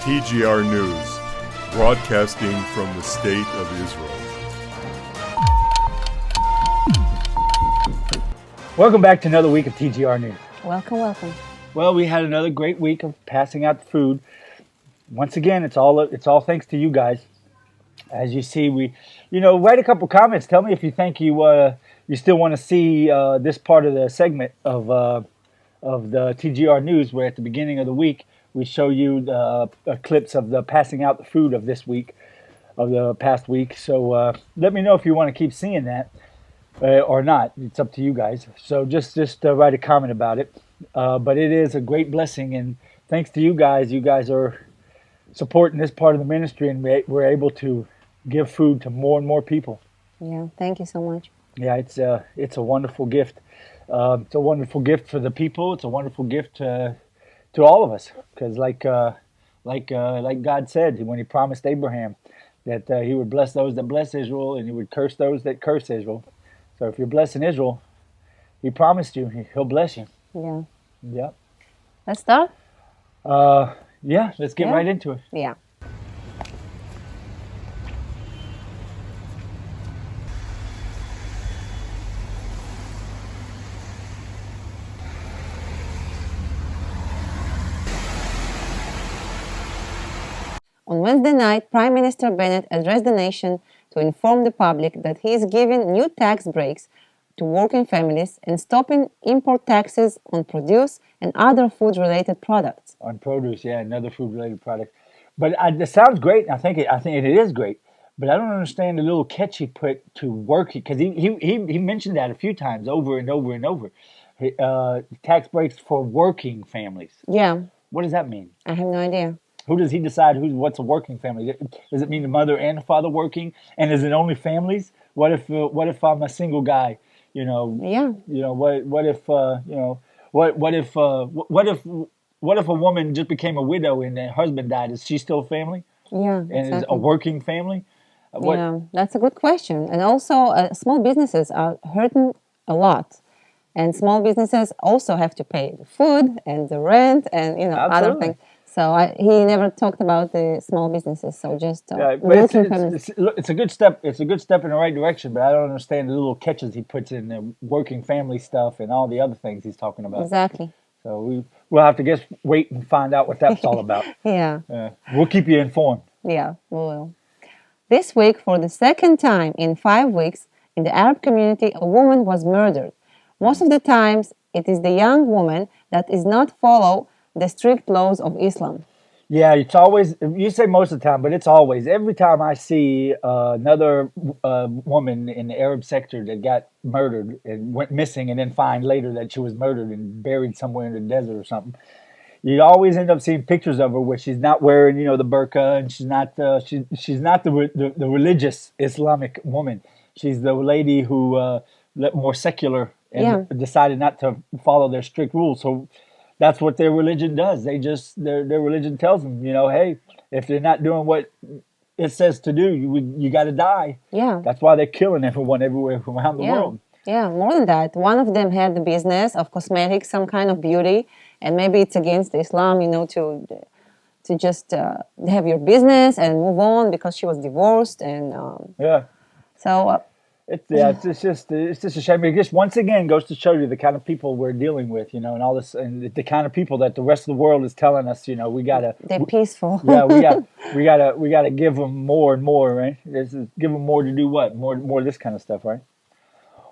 TGR News, broadcasting from the State of Israel. Welcome back to another week of TGR News. Welcome, welcome. Well, we had another great week of passing out the food. Once again, it's all thanks to you guys. As you see, write a couple comments. Tell me if you think you still want to see this part of the segment of the TGR News, where at the beginning of the week we show you the clips of the passing out the food of this week, of the past week. So let me know if you want to keep seeing that or not. It's up to you guys. So just write a comment about it. But it is a great blessing, and thanks to you guys. You guys are supporting this part of the ministry, and we're able to give food to more and more people. Yeah, thank you so much. Yeah, it's a wonderful gift. It's a wonderful gift for the people. It's a wonderful gift to all of us, because like God said when He promised Abraham that He would bless those that bless Israel, and He would curse those that curse Israel. So if you're blessing Israel, He promised you He'll bless you. Yeah. Yeah. Let's start? Yeah, let's get right into it. Yeah. On Wednesday night, Prime Minister Bennett addressed the nation to inform the public that he is giving new tax breaks to working families and stopping import taxes on produce and other food-related products. On produce, yeah, another food-related product. But it sounds great. I think it is great. But I don't understand the little catch he put to working, because he mentioned that a few times over and over and over. Tax breaks for working families. Yeah. What does that mean? I have no idea. Who does he decide what's a working family? Does it mean the mother and the father working? And is it only families? What if I'm a single guy? Yeah. What if a woman just became a widow and her husband died? Is she still family? Yeah, And exactly. is a working family? Yeah, that's a good question. And also, small businesses are hurting a lot. And small businesses also have to pay the food and the rent and other things. So he never talked about the small businesses. So just it's a good step. It's a good step in the right direction. But I don't understand the little catches he puts in the working family stuff and all the other things he's talking about. Exactly. So we'll have to wait and find out what that's all about. Yeah. We'll keep you informed. Yeah, we will. This week, for the second time in 5 weeks, in the Arab community, a woman was murdered. Most of the times, it is the young woman that is not follow the strict laws of Islam. Yeah, it's always, you say most of the time, but it's always. Every time I see another woman in the Arab sector that got murdered and went missing and then find later that she was murdered and buried somewhere in the desert or something, you always end up seeing pictures of her where she's not wearing, the burqa, and she's not the religious Islamic woman. She's the lady who more secular and decided not to follow their strict rules. So that's what their religion does. They their religion tells them, hey, if they're not doing what it says to do, you got to die. Yeah. That's why they're killing everyone everywhere around the world. Yeah, more than that. One of them had the business of cosmetics, some kind of beauty, and maybe it's against Islam, to just have your business and move on because she was divorced and so. It's just a shame. It just once again goes to show you the kind of people we're dealing with, and all this, and the kind of people that the rest of the world is telling us, we gotta. They're peaceful. Yeah, we gotta give them more and more, right? Give them more to do what? More of this kind of stuff, right?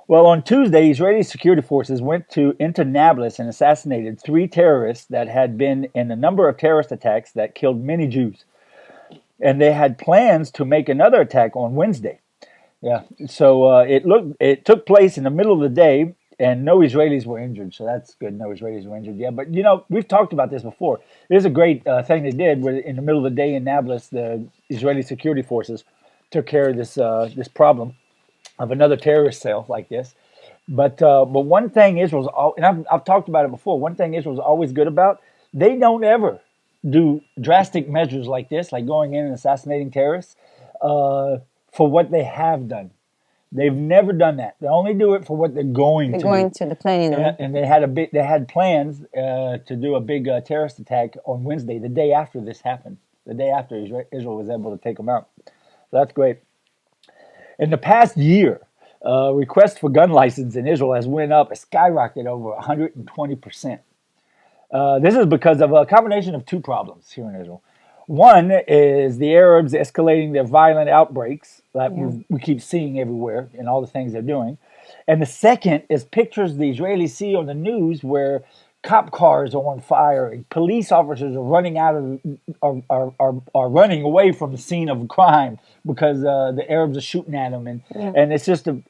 Well, on Tuesday, Israeli security forces went into Nablus and assassinated 3 terrorists that had been in a number of terrorist attacks that killed many Jews, and they had plans to make another attack on Wednesday. Yeah, so it took place in the middle of the day, and no Israelis were injured, so that's good. No Israelis were injured, yeah. But we've talked about this before. There's a great thing they did where in the middle of the day in Nablus, the Israeli security forces took care of this problem of another terrorist cell like this. But one thing Israel's and I've talked about it before. One thing Israel's always good about, they don't ever do drastic measures like this, like going in and assassinating terrorists. For what they have done. They've never done that. They only do it for what they're going to. They're going to the planning. And they had plans to do a big terrorist attack on Wednesday, the day after this happened. the day after Israel was able to take them out. So that's great. In the past year, requests for gun license in Israel has went up, skyrocketed over 120%. This is because of a combination of two problems here in Israel. One is the Arabs escalating their violent outbreaks that we keep seeing everywhere and all the things they're doing. And the second is pictures the Israelis see on the news where cop cars are on fire and police officers are running out of are running away from the scene of crime because the Arabs are shooting at them, and it's just the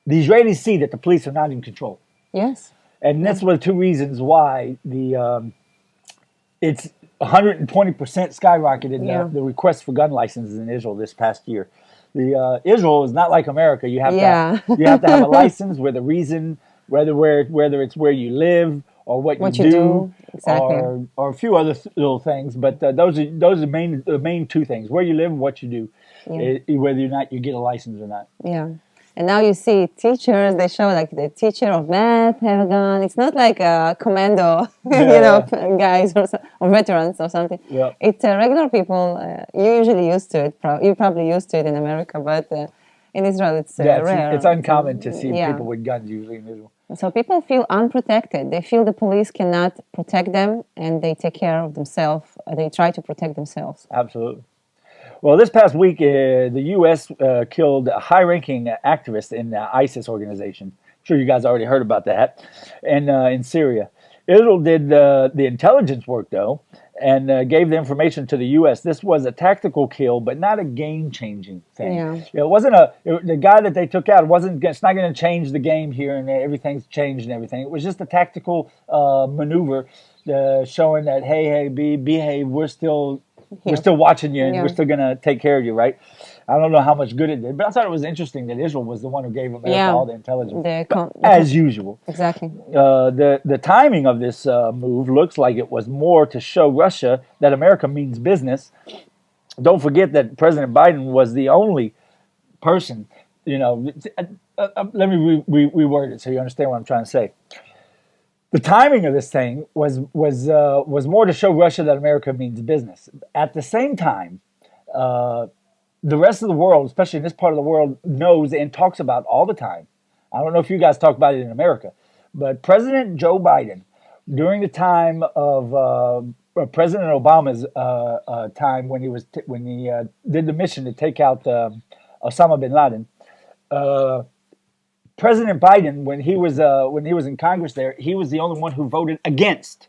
Israelis see that the police are not in control. Yes, and that's one of the two reasons why it's 120% skyrocketed the requests for gun licenses in Israel this past year. Israel is not like America. You have to have a license with a reason. Whether it's where you live or what you do, exactly. or a few other little things, but those are the main two things: where you live and what you do, whether or not you get a license or not. Yeah, and now you see teachers. They show like the teacher of math have a gun. It's not like a commando, guys or veterans or something. Yeah. It's regular people. You're usually used to it. You're probably used to it in America, but in Israel it's rare. It's uncommon to see people with guns usually in Israel. So people feel unprotected. They feel the police cannot protect them, and they take care of themselves. They try to protect themselves. Absolutely. Well, this past week, the U.S. Killed a high-ranking activist in the ISIS organization. I'm sure you guys already heard about that. And in Syria. Israel did the intelligence work, though, and gave the information to the U.S. This was a tactical kill, but not a game-changing thing. Yeah. It wasn't the guy that they took out it's not going to change the game here, and everything's changed and everything. It was just a tactical maneuver showing that, hey, behave. We're still watching you, and we're still going to take care of you, right? I don't know how much good it did, but I thought it was interesting that Israel was the one who gave America all the intelligence, as usual. Exactly. The timing of this move looks like it was more to show Russia that America means business. Don't forget that President Biden was the only person, let me reword it so you understand what I'm trying to say. The timing of this thing was more to show Russia that America means business. At the same time, the rest of the world, especially in this part of the world, knows and talks about all the time. I don't know if you guys talk about it in America, but President Joe Biden, during the time of President Obama's time when he did the mission to take out Osama bin Laden, President Biden, when he was in Congress there, he was the only one who voted against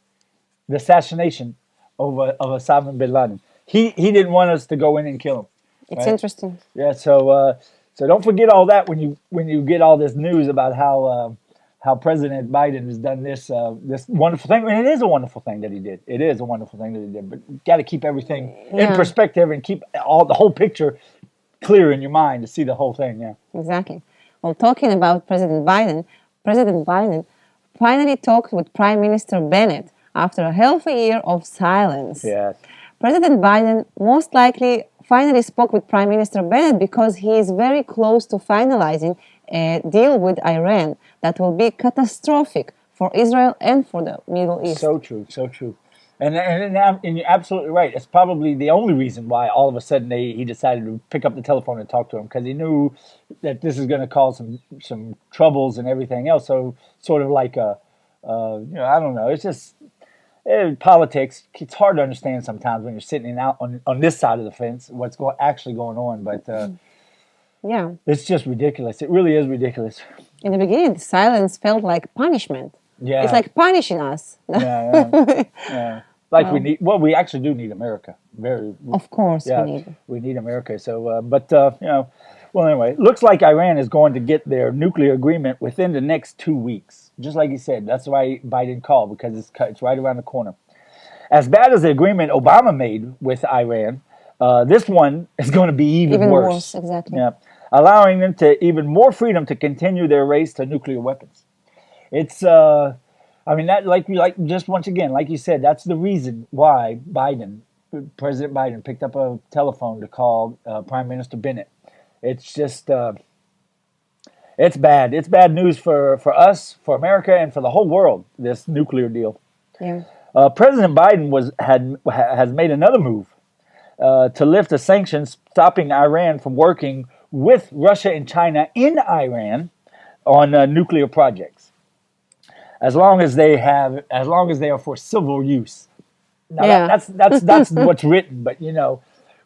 the assassination of Osama bin Laden. He didn't want us to go in and kill him. It's interesting. Yeah, so don't forget all that when you get all this news about how President Biden has done this wonderful thing. And it is a wonderful thing that he did. It is a wonderful thing that he did. But you got to keep everything in perspective and keep the whole picture clear in your mind to see the whole thing. Yeah, exactly. Well, talking about President Biden finally talked with Prime Minister Bennett after a half a year of silence. Yes. President Biden most likely finally spoke with Prime Minister Bennett because he is very close to finalizing a deal with Iran that will be catastrophic for Israel and for the Middle East. So true, so true. And you're absolutely right. It's probably the only reason why all of a sudden he decided to pick up the telephone and talk to him, because he knew that this is going to cause some troubles and everything else. So sort of like I don't know. It's just politics. It's hard to understand sometimes when you're sitting out on this side of the fence what's actually going on. But it's just ridiculous. It really is ridiculous. In the beginning, the silence felt like punishment. Yeah, it's like punishing us. Yeah. Like we actually do need America. Of course, we need America. So, well, anyway, looks like Iran is going to get their nuclear agreement within the next 2 weeks. Just like you said, that's why Biden called, because it's right around the corner. As bad as the agreement Obama made with Iran, this one is going to be even worse. Exactly. Yeah, allowing them to even more freedom to continue their race to nuclear weapons. It's just once again, like you said, that's the reason why President Biden picked up a telephone to call Prime Minister Bennett. It's just, it's bad. It's bad news for us, for America, and for the whole world, this nuclear deal. Yeah. President Biden has made another move to lift the sanctions, stopping Iran from working with Russia and China in Iran on nuclear projects, as long as they are for civil use. Now Yeah. that's what's written, but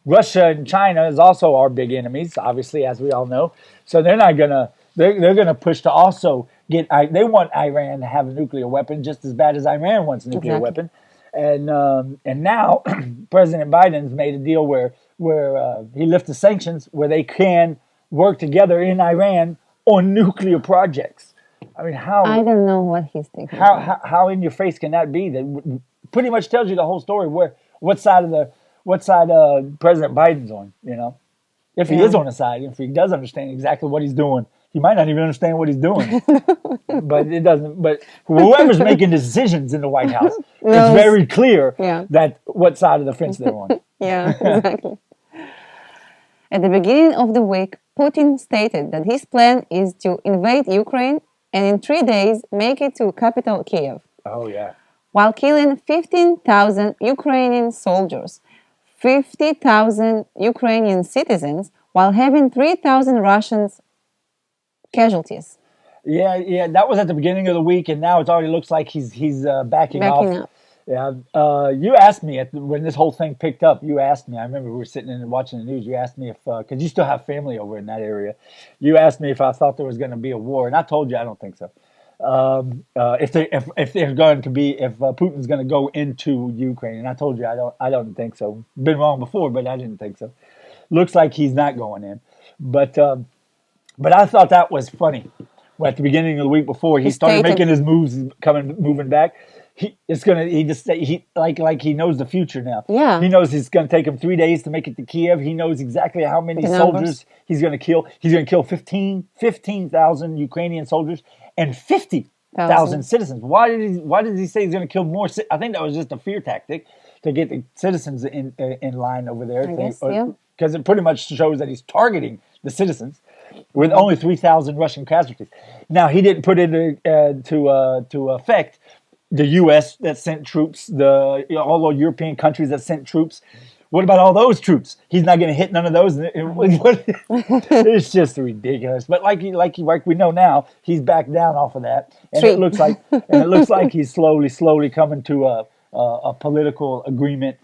Russia and China is also our big enemies, obviously, as we all know. So they're gonna push to also get. They want Iran to have a nuclear weapon just as bad as Iran wants a nuclear Exactly. weapon, and now President Biden's made a deal where he lifts the sanctions where they can work together in Iran on nuclear projects. I mean, I don't know what he's thinking how about. how in your face can that be? That pretty much tells you the whole story. What side President Biden's on? If he is Yeah. on the side, if he does understand exactly what he's doing, he might not even understand what he's doing. But it doesn't. But whoever's making decisions in the White House, it's Knows. very clear Yeah. that what side of the fence they're on. Yeah, exactly. At the beginning of the week, Putin stated that his plan is to invade Ukraine and in 3 days make it to capital Kiev, Oh yeah. while killing 15,000 Ukrainian soldiers, 50,000 Ukrainian citizens, while having 3,000 Russians casualties. Yeah. That was at the beginning of the week, and now it already looks like he's backing off. Backing up. Yeah. You asked me when this whole thing picked up. You asked me. I remember we were sitting in and watching the news. You asked me if because you still have family over in that area. You asked me if I thought there was going to be a war, and I told you I don't think so. If they're going to be if Putin's going to go into Ukraine, and I told you I don't think so. Been wrong before, but I didn't think so. Looks like he's not going in, but I thought that was funny. Well, at the beginning of the week before he started stated- making his moves, moving back. Like he knows the future now. Yeah. He knows it's going to take him 3 days to make it to Kiev. He knows exactly how many The numbers. soldiers he's going to kill. He's going to kill 15,000 Ukrainian soldiers and 50,000 citizens. Why did he say he's going to kill more? I think that was just a fear tactic to get the citizens in line over there. I guess, yeah. Because it pretty much shows that he's targeting the citizens with only 3,000 Russian casualties. Now, he didn't put to effect the U.S. that sent troops, all the European countries that sent troops. What about all those troops? He's not going to hit none of those. It's just ridiculous. But like we know now, he's backed down off of that, and it looks like he's slowly coming to a political agreement,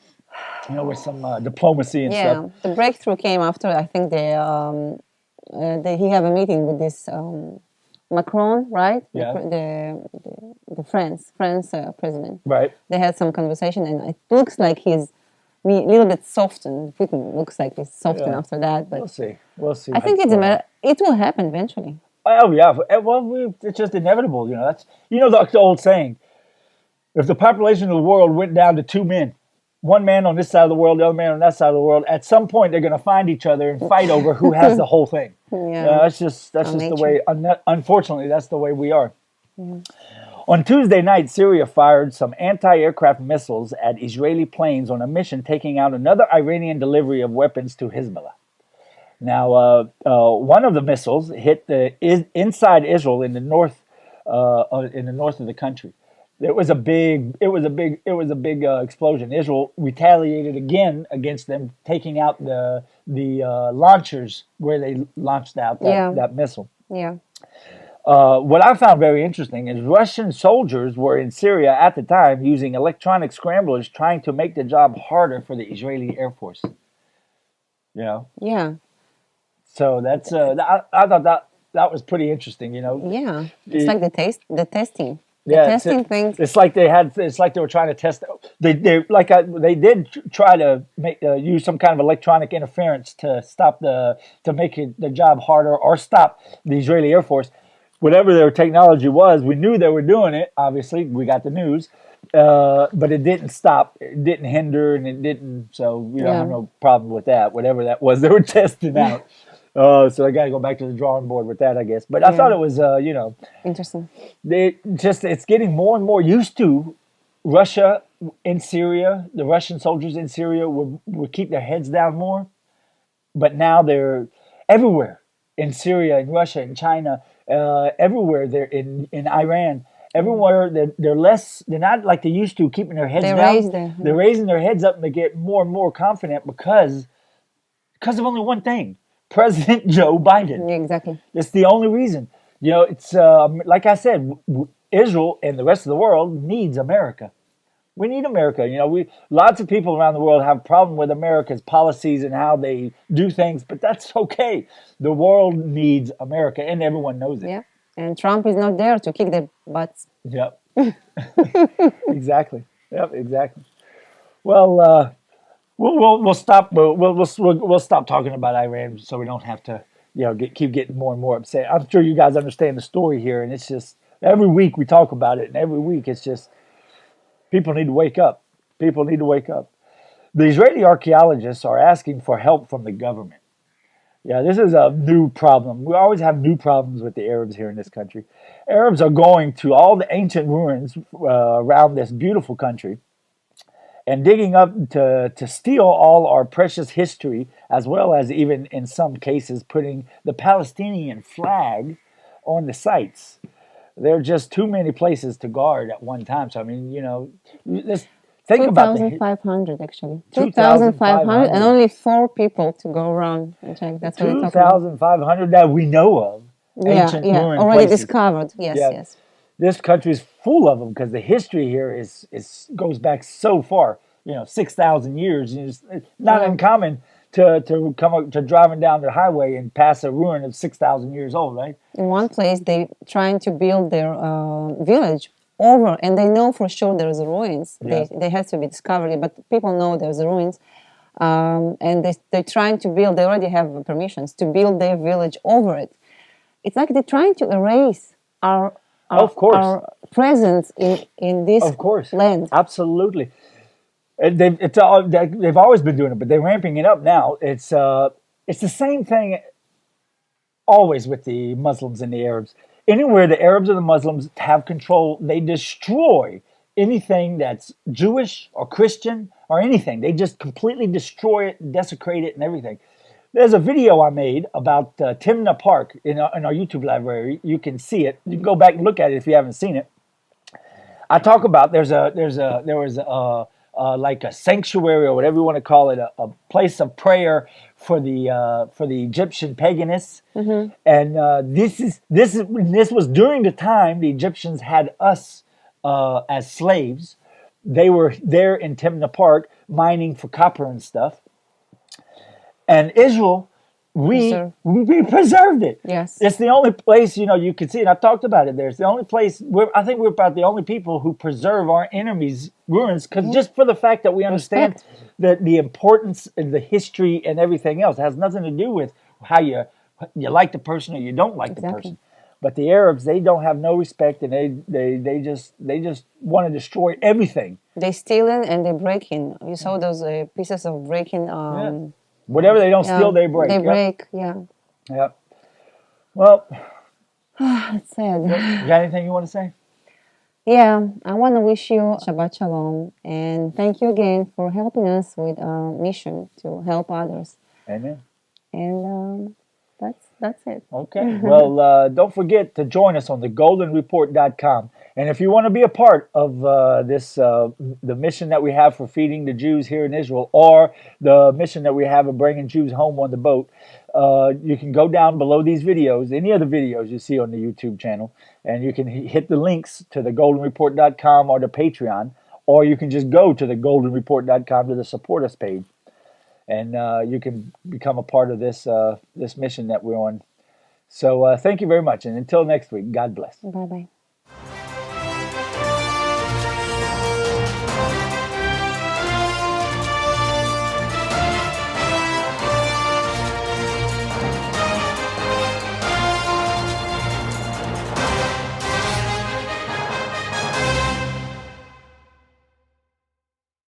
with some diplomacy and Yeah, stuff. the breakthrough came after I think he have a meeting with this Macron, right? Yeah. The France president. Right. They had some conversation, and it looks like he's a little bit softened. Putin looks like he's softened Yeah. after that, but We'll see. I think it's a matter. It will happen eventually. Oh yeah. Well, it's just inevitable. That's the old saying. If the population of the world went down to two men, one man on this side of the world, the other man on that side of the world, at some point they're going to find each other and fight over who has the whole thing. Yeah. That's just the nature. way. Unfortunately, that's the way we are. On Tuesday night, Syria fired some anti-aircraft missiles at Israeli planes on a mission taking out another Iranian delivery of weapons to Hezbollah. Now, one of the missiles hit inside Israel in the north of the country. It was a big explosion. Israel retaliated again against them, taking out the launchers where they launched out that missile. Yeah. What I found very interesting is Russian soldiers were in Syria at the time using electronic scramblers trying to make the job harder for the Israeli Air Force. Yeah. So that's I thought that was pretty interesting. Yeah. It's like the testing. Things. It's like they were trying to test. They did try to use some kind of electronic interference to stop to make the job harder or stop the Israeli Air Force. Whatever their technology was, we knew they were doing it. Obviously, we got the news, but it didn't stop. It didn't hinder, and it didn't. So we don't have no problem with that. Whatever that was, they were testing out. So I got to go back to the drawing board with that, I guess. But I thought it was, Interesting. It's getting more and more used to Russia in Syria. The Russian soldiers in Syria would keep their heads down more. But now they're everywhere in Syria, in Russia, in China, everywhere. They're in Iran. Everywhere they're less. They're not like they used to, keeping their heads They down. raise their- They're raising their heads up, and they get more and more confident because of only one thing: President Joe Biden. Yeah, exactly. That's the only reason. It's like I said, Israel and the rest of the world needs America. We need America. Lots of people around the world have a problem with America's policies and how they do things, but that's okay. The world needs America, and everyone knows it. Yeah. And Trump is not there to kick their butts. Yep. Exactly. Yep. Exactly. Well, we'll stop. We'll stop talking about Iran so we don't have to keep getting more and more upset. I'm sure you guys understand the story here, and it's just every week we talk about it, and every week it's just people need to wake up. People need to wake up. The Israeli archaeologists are asking for help from the government. Yeah, this is a new problem. We always have new problems with the Arabs here in this country. Arabs are going to all the ancient ruins around this beautiful country and digging up to steal all our precious history, as well as even in some cases putting the Palestinian flag on the sites. There are just too many places to guard at one time. So, I mean, let's think about 2,500 actually. 2,500 and only 4 people to go around and check. That's what we're talking about. 2,500 that we know of. Ancient ruin already places. discovered. Yes, Yeah. yes. This country is full of them because the history here is goes back so far. 6,000 years. It's not uncommon to come up, to driving down the highway and pass a ruin of 6,000 years old, right? In one place, they trying to build their village over, and they know for sure there's ruins. Yeah. They have to be discovered, but people know there's ruins. And they're trying to build, they already have permissions to build their village over it. It's like they're trying to erase our presence in this land. Absolutely. And they've always been doing it, but they're ramping it up now. It's the same thing always with the Muslims and the Arabs. Anywhere the Arabs or the Muslims have control, they destroy anything that's Jewish or Christian or anything. They just completely destroy it, desecrate it, and everything. There's a video I made about Timna Park in our YouTube library. You can see it. You can go back and look at it if you haven't seen it. I talk about there was like a sanctuary or whatever you want to call it, a place of prayer for the Egyptian paganists. Mm-hmm. And this was during the time the Egyptians had us as slaves. They were there in Timna Park mining for copper and stuff. And Israel, we preserved it. Yes. It's the only place, you can see it. I've talked about it there. It's the only place, I think we're about the only people who preserve our enemies' ruins, because just for the fact that we understand that the importance and the history and everything else. It has nothing to do with how you like the person or you don't like the person. But the Arabs, they don't have no respect, and they just want to destroy everything. They steal in and they break in. You saw those pieces of breaking. Whatever they don't steal, they break. They break, yeah. Yep. Well, it's sad. You got anything you want to say? Yeah, I want to wish you Shabbat Shalom, and thank you again for helping us with our mission to help others. Amen. And that's it. Okay. Well, don't forget to join us on thegoldenreport.com. And if you want to be a part of the mission that we have for feeding the Jews here in Israel, or the mission that we have of bringing Jews home on the boat, you can go down below these videos, any of the videos you see on the YouTube channel, and you can hit the links to thegoldenreport.com or the Patreon, or you can just go to thegoldenreport.com to the Support Us page, and you can become a part of this mission that we're on. So thank you very much, and until next week, God bless. Bye-bye.